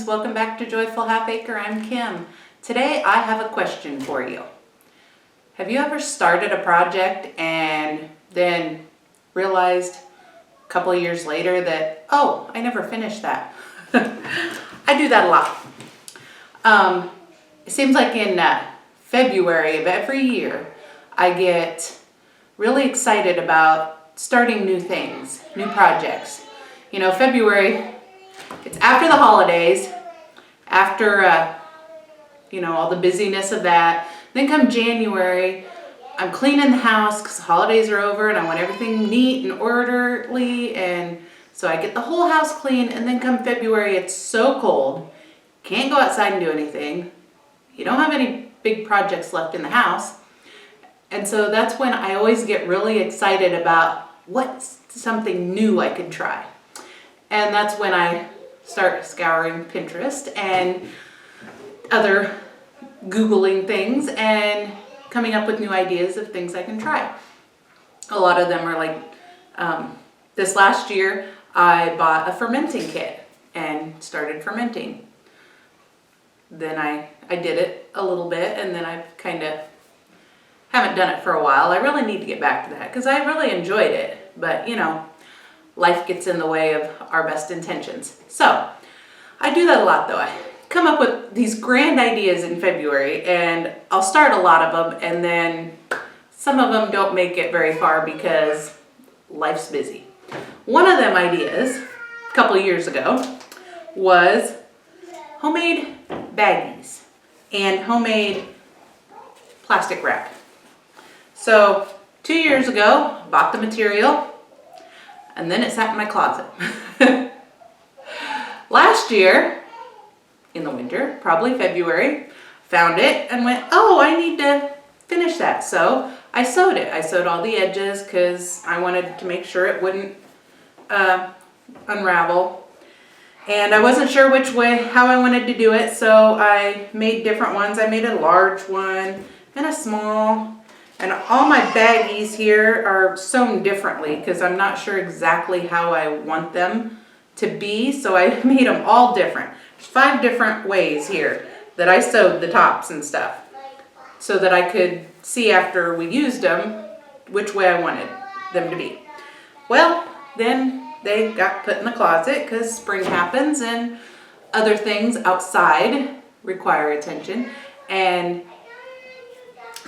welcome back to Joyful Half Acre. I'm Kim. Today I have a question for you. Have you ever started a project and then realized a couple of years later that, oh, I never finished that? I do that a lot. It seems like in February of every year I get really excited about starting new things, new projects. You know, February, it's after the holidays, after, all the busyness of that. Then come January, I'm cleaning the house because the holidays are over and I want everything neat and orderly. And so I get the whole house clean. And then come February, it's so cold. Can't go outside and do anything. You don't have any big projects left in the house. And so that's when I always get really excited about what's something new I could try. And that's when I start scouring Pinterest and other Googling things and coming up with new ideas of things I can try. A lot of them are like, this last year I bought a fermenting kit and started fermenting. Then I did it a little bit and then I kind of haven't done it for a while. I really need to get back to that because I really enjoyed it. But life gets in the way of our best intentions. So I do that a lot though. I come up with these grand ideas in February and I'll start a lot of them and then some of them don't make it very far because life's busy. One of them ideas a couple of years ago was homemade baggies and homemade plastic wrap. So 2 years ago, bought the material and then it sat in my closet. Last year, in the winter, probably February, found it and went, oh, I need to finish that. So I sewed it. I sewed all the edges because I wanted to make sure it wouldn't unravel. And I wasn't sure how I wanted to do it, so I made different ones. I made a large one and a small. And all my baggies here are sewn differently because I'm not sure exactly how I want them to be. So I made them all different. There's 5 different ways here that I sewed the tops and stuff so that I could see after we used them which way I wanted them to be. Well, then they got put in the closet because spring happens and other things outside require attention. And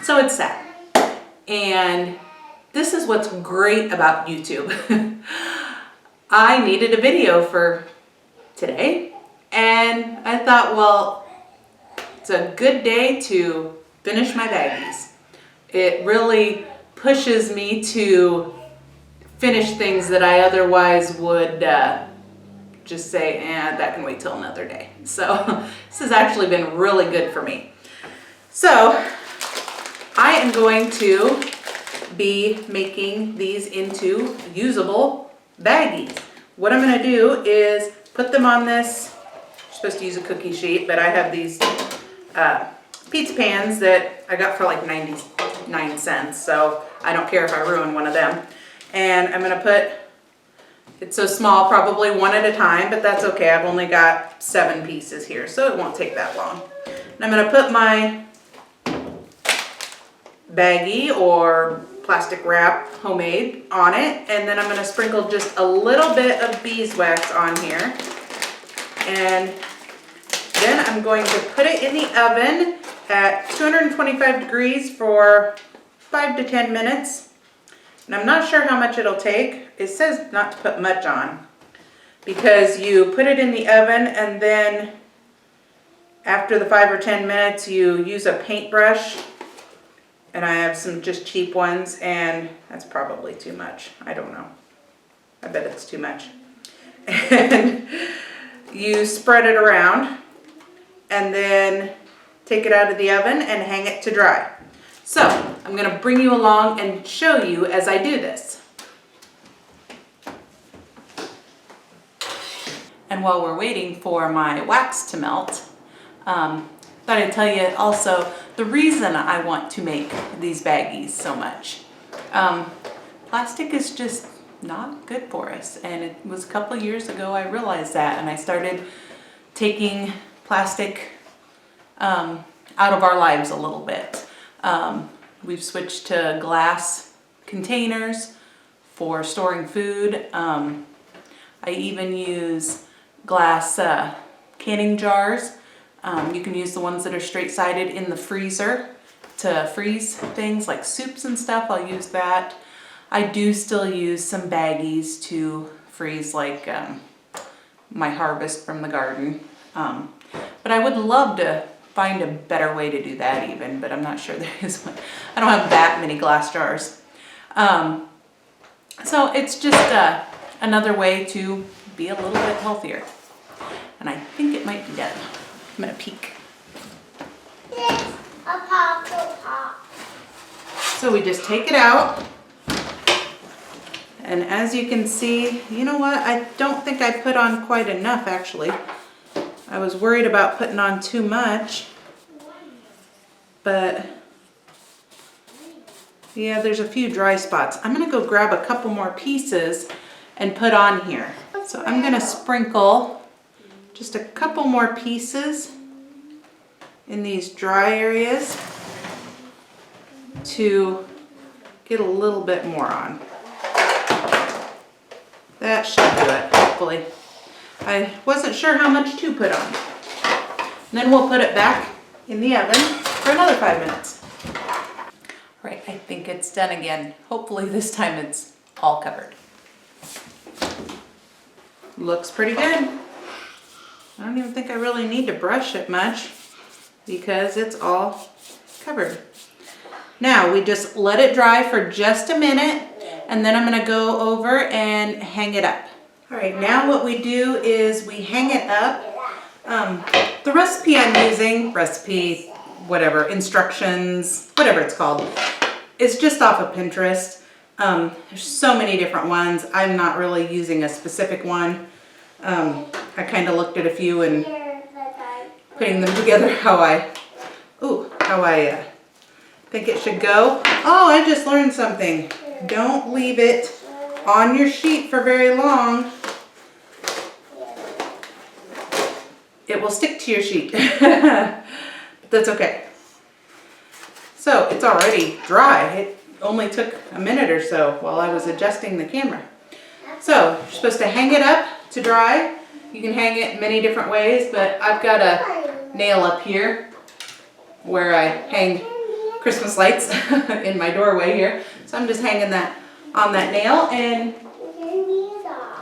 so it's sad. And this is what's great about YouTube. I needed a video for today and I thought, well, it's a good day to finish my baggies. It really pushes me to finish things that I otherwise would just say, that can wait till another day. So this has actually been really good for me. So I am going to be making these into usable baggies. What I'm going to do is put them on this, you're supposed to use a cookie sheet, but I have these pizza pans that I got for like 99 cents, so I don't care if I ruin one of them. And I'm going to put, it's so small, probably one at a time, but that's okay. I've only got 7 pieces here, so it won't take that long. And I'm going to put my baggie or plastic wrap homemade on it, and then I'm going to sprinkle just a little bit of beeswax on here, and then I'm going to put it in the oven at 225 degrees for 5 to 10 minutes. And I'm not sure how much it'll take. It says not to put much on because you put it in the oven and then after the 5 or 10 minutes you use a paintbrush. And I have some just cheap ones, and that's probably too much. I don't know. I bet it's too much. And you spread it around, and then take it out of the oven and hang it to dry. So I'm going to bring you along and show you as I do this. And while we're waiting for my wax to melt, thought I'd tell you also the reason I want to make these baggies so much. Plastic is just not good for us, and it was a couple of years ago I realized that, and I started taking plastic out of our lives a little bit. We've switched to glass containers for storing food. I even use glass canning jars. You can use the ones that are straight-sided in the freezer to freeze things like soups and stuff. I'll use that. I do still use some baggies to freeze like my harvest from the garden. But I would love to find a better way to do that even, but I'm not sure there is one. I don't have that many glass jars. So it's just another way to be a little bit healthier. And I think it might be done. I'm gonna peek. Yes, a pop. So we just take it out. And as you can see, you know what? I don't think I put on quite enough actually. I was worried about putting on too much. But yeah, there's a few dry spots. I'm gonna go grab a couple more pieces and put on here. So I'm gonna sprinkle just a couple more pieces in these dry areas to get a little bit more on. That should do it, hopefully. I wasn't sure how much to put on. And then we'll put it back in the oven for another 5 minutes. All right, I think it's done again. Hopefully this time it's all covered. Looks pretty good. I don't even think I really need to brush it much because it's all covered. Now we just let it dry for just a minute and then I'm gonna go over and hang it up. All right, now what we do is we hang it up. The recipe I'm using, whatever, instructions, whatever it's called, is just off of Pinterest. There's so many different ones. I'm not really using a specific one. I kind of looked at a few and putting them together how I think it should go. Oh, I just learned something. Don't leave it on your sheet for very long. It will stick to your sheet. That's okay. So it's already dry. It only took a minute or so while I was adjusting the camera. So you're supposed to hang it up to dry. You can hang it many different ways, but I've got a nail up here where I hang Christmas lights in my doorway here. So I'm just hanging that on that nail and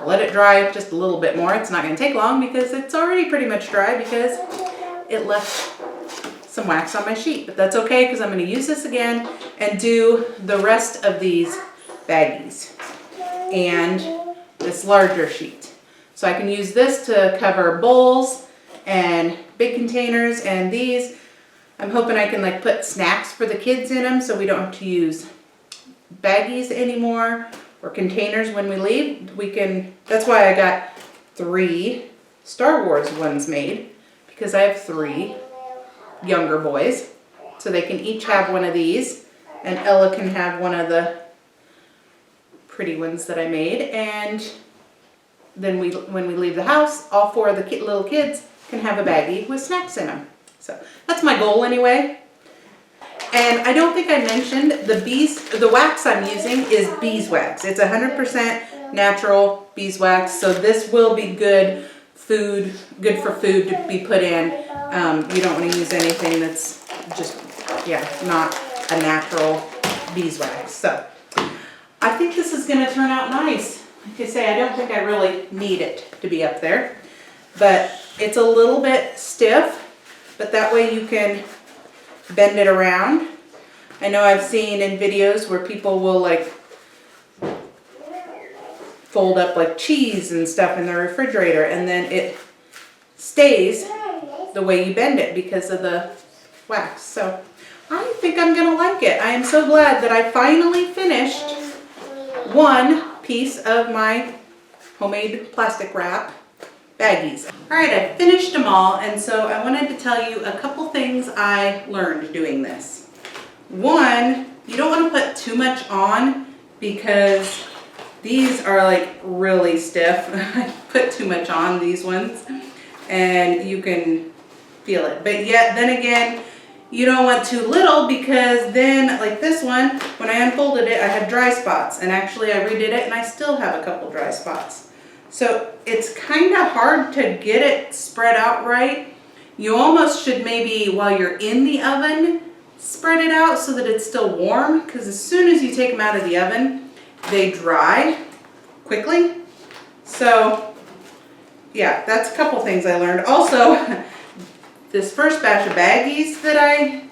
let it dry just a little bit more. It's not going to take long because it's already pretty much dry because it left some wax on my sheet. But that's okay because I'm going to use this again and do the rest of these baggies and this larger sheet. So I can use this to cover bowls and big containers, and these I'm hoping I can like put snacks for the kids in them so we don't have to use baggies anymore or containers when we leave. That's why I got 3 Star Wars ones made, because I have 3 younger boys. So they can each have one of these, and Ella can have one of the pretty ones that I made. And then when we leave the house, all 4 of the little kids can have a baggie with snacks in them. So that's my goal anyway. And I don't think I mentioned the wax I'm using is beeswax. It's 100% natural beeswax. So this will be good for food to be put in. You don't want to use anything that's just, not a natural beeswax. So I think this is going to turn out nice. Like I say, I don't think I really need it to be up there, but it's a little bit stiff, but that way you can bend it around. I know I've seen in videos where people will like fold up like cheese and stuff in the refrigerator, and then it stays the way you bend it because of the wax. So I think I'm gonna like it. I am so glad that I finally finished one piece of my homemade plastic wrap baggies. All right, I finished them all, and so I wanted to tell you a couple things I learned doing this. One, you don't want to put too much on because these are like really stiff. I put too much on these ones. and you can feel it. But yet, then again, you don't want too little, because then, like this one, when I unfolded it, I had dry spots, and actually I redid it and I still have a couple dry spots. So it's kind of hard to get it spread out right. You almost should maybe, while you're in the oven, spread it out so that it's still warm, because as soon as you take them out of the oven, they dry quickly. So yeah, that's a couple things I learned. Also, this first batch of baggies that I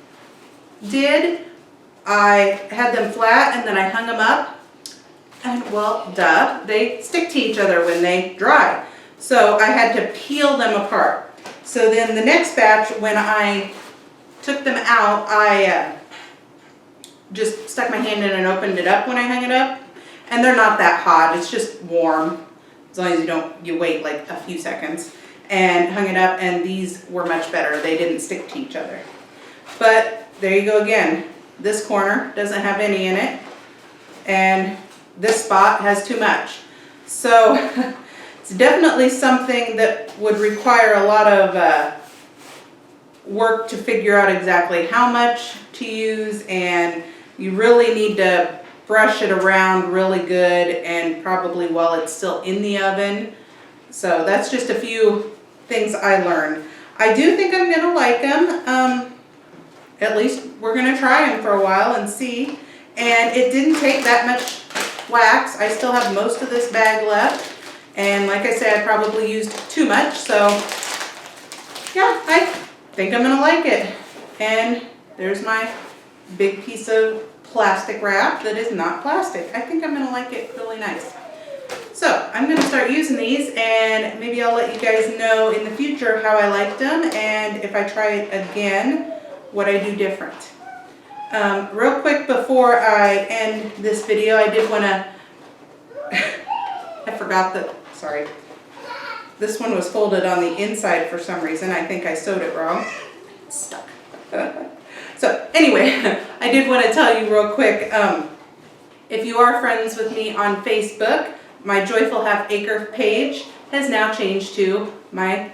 did, I had them flat and then I hung them up, and well, duh, they stick to each other when they dry. So I had to peel them apart. So then the next batch, when I took them out, I just stuck my hand in and opened it up when I hung it up. And they're not that hot, it's just warm, as long as you wait like a few seconds. And hung it up, and these were much better. They didn't stick to each other. But there you go again. This corner doesn't have any in it, and this spot has too much. So it's definitely something that would require a lot of work to figure out exactly how much to use, and you really need to brush it around really good, and probably while it's still in the oven. So that's just a few things I learned. I do think I'm gonna like them. At least we're gonna try them for a while and see. And it didn't take that much wax. I still have most of this bag left. And like I said, I probably used too much. So yeah, I think I'm gonna like it. And there's my big piece of plastic wrap that is not plastic. I think I'm gonna like it really nice. So I'm going to start using these, and maybe I'll let you guys know in the future how I liked them, and if I try it again, what I do different. Real quick before I end this video, I did want to, I forgot that, sorry, this one was folded on the inside for some reason. I think I sewed it wrong. It's stuck. So anyway, I did want to tell you real quick, if you are friends with me on Facebook, my Joyful Half Acre page has now changed to my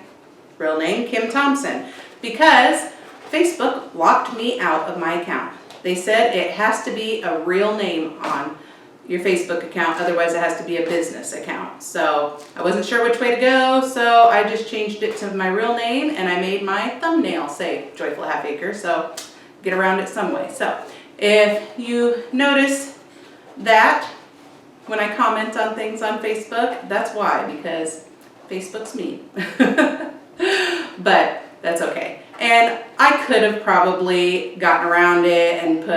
real name, Kim Thompson, because Facebook locked me out of my account. They said it has to be a real name on your Facebook account, otherwise it has to be a business account. So I wasn't sure which way to go, so I just changed it to my real name, and I made my thumbnail say Joyful Half Acre, so get around it some way. So if you notice that when I comment on things on Facebook, that's why, because Facebook's mean. But that's okay. And I could have probably gotten around it and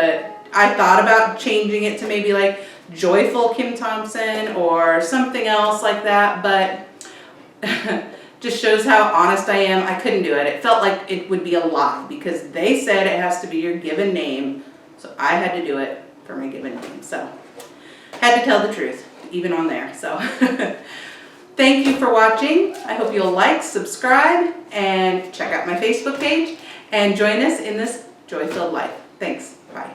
I thought about changing it to maybe like Joyful Kim Thompson or something else like that, but just shows how honest I am. I couldn't do it. It felt like it would be a lie, because they said it has to be your given name, so I had to do it for my given name. So had to tell the truth, even on there. So thank you for watching. I hope you'll like, subscribe, and check out my Facebook page, and join us in this joy-filled life. Thanks. Bye.